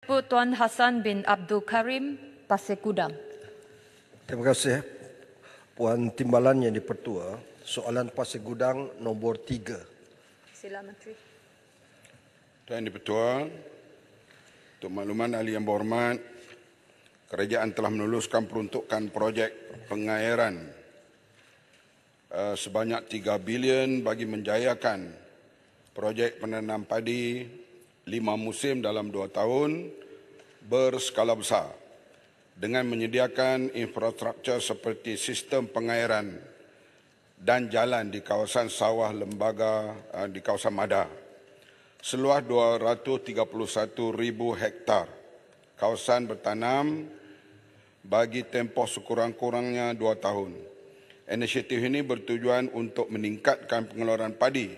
Tuan Hassan bin Abdul Karim, Pasir Gudang. Terima kasih Puan Timbalan Yang di-Pertua. Soalan Pasir Gudang nombor 3. Sila Menteri. Tuan di-Pertua, untuk makluman ahli yang berhormat, kerajaan telah meluluskan peruntukan projek pengairan sebanyak 3 bilion bagi menjayakan projek penanam padi 5 musim dalam 2 tahun berskala besar dengan menyediakan infrastruktur seperti sistem pengairan dan jalan di kawasan sawah lembaga di kawasan Mada seluas 231,000 hektar kawasan bertanam bagi tempoh sekurang-kurangnya 2 tahun. Inisiatif ini bertujuan untuk meningkatkan pengeluaran padi,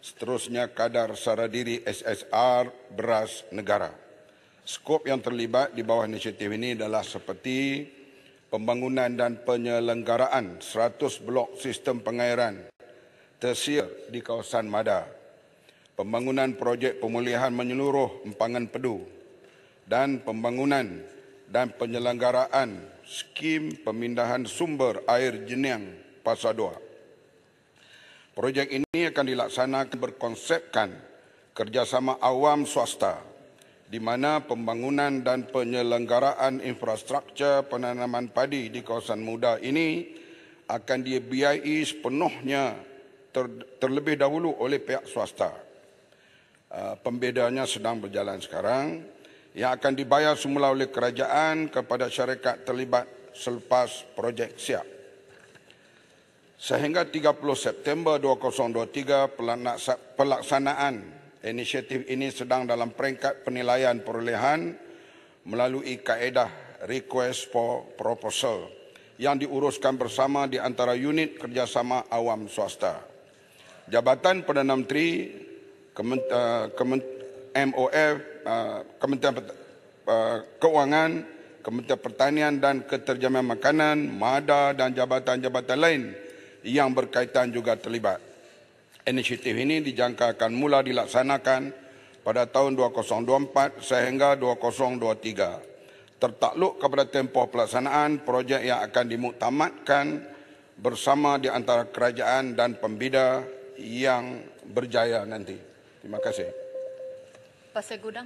seterusnya kadar sara diri SSR beras negara. Skop yang terlibat di bawah inisiatif ini adalah seperti pembangunan dan penyelenggaraan 100 blok sistem pengairan tersier di kawasan Mada, pembangunan projek pemulihan menyeluruh empangan pedu, dan pembangunan dan penyelenggaraan skim pemindahan sumber air Jeniang Pasar 2. Projek ini akan dilaksanakan berkonsepkan kerjasama awam swasta di mana pembangunan dan penyelenggaraan infrastruktur penanaman padi di kawasan muda ini akan dibiayai sepenuhnya terlebih dahulu oleh pihak swasta. Pembedaannya sedang berjalan sekarang, yang akan dibayar semula oleh kerajaan kepada syarikat terlibat selepas projek siap. Sehingga 30 September 2023, pelaksanaan inisiatif ini sedang dalam peringkat penilaian perolehan melalui kaedah Request for Proposal yang diuruskan bersama di antara unit kerjasama awam swasta. Jabatan Perdana Menteri, MOF, Kementerian Keuangan, Kementerian Pertanian dan Keterjamian Makanan, MADA dan jabatan-jabatan lain yang berkaitan juga terlibat. Inisiatif ini dijangka akan mula dilaksanakan pada tahun 2024 sehingga 2023. Tertakluk kepada tempoh pelaksanaan projek yang akan dimuktamadkan bersama di antara kerajaan dan pembida yang berjaya nanti. Terima kasih. Pasir Gudang.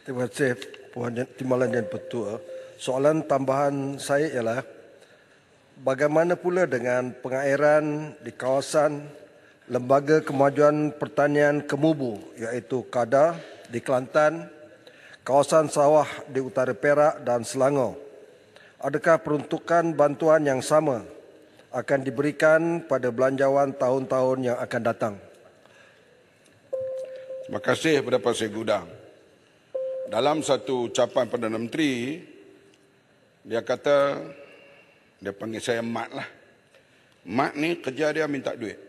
Terima kasih Puan Timbalan Yang di-Pertua. Soalan tambahan saya ialah bagaimana pula dengan pengairan di kawasan Lembaga Kemajuan Pertanian Kemubu iaitu KADA di Kelantan, kawasan sawah di utara Perak dan Selangor. Adakah peruntukan bantuan yang sama akan diberikan pada belanjawan tahun-tahun yang akan datang? Terima kasih kepada Pasir Gudang. Dalam satu ucapan Perdana Menteri, dia kata, dia panggil saya Mat lah. Mat ni kerja dia minta duit.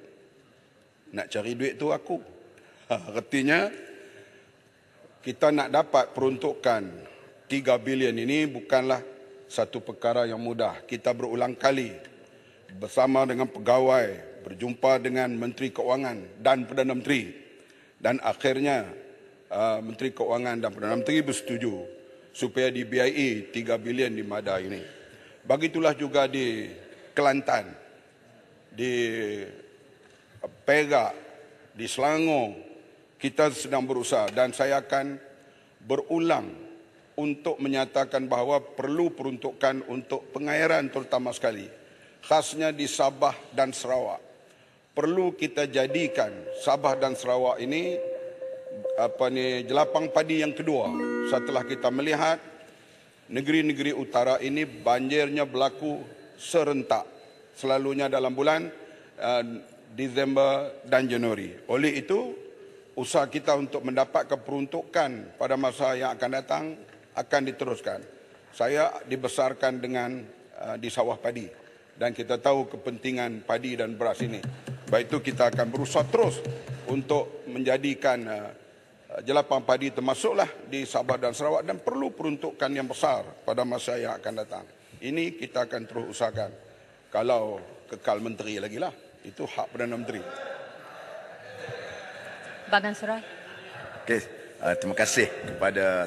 Nak cari duit tu aku. Artinya, kita nak dapat peruntukan 3 bilion ini bukanlah satu perkara yang mudah. Kita berulang kali bersama dengan pegawai, berjumpa dengan Menteri Keuangan dan Perdana Menteri. Dan akhirnya Menteri Keuangan dan Perdana Menteri bersetuju supaya dibiayai 3 bilion di Mada ini. Begitulah juga di Kelantan, di Perak, di Selangor, kita sedang berusaha dan saya akan berulang untuk menyatakan bahawa perlu peruntukan untuk pengairan terutama sekali, khasnya di Sabah dan Sarawak. Perlu kita jadikan Sabah dan Sarawak ini jelapang padi yang kedua setelah kita melihat negeri-negeri utara ini banjirnya berlaku serentak selalunya dalam bulan Disember dan Januari. Oleh itu, usaha kita untuk mendapatkan peruntukan pada masa yang akan datang akan diteruskan. Saya dibesarkan dengan di sawah padi dan kita tahu kepentingan padi dan beras ini. Baik itu kita akan berusaha terus untuk menjadikan jelapang padi termasuklah di Sabah dan Sarawak dan perlu peruntukan yang besar pada masa yang akan datang. Ini kita akan terus usahakan. Kalau kekal menteri lagi lah, itu hak Perdana Menteri. Bagan Serai. Okey, terima kasih kepada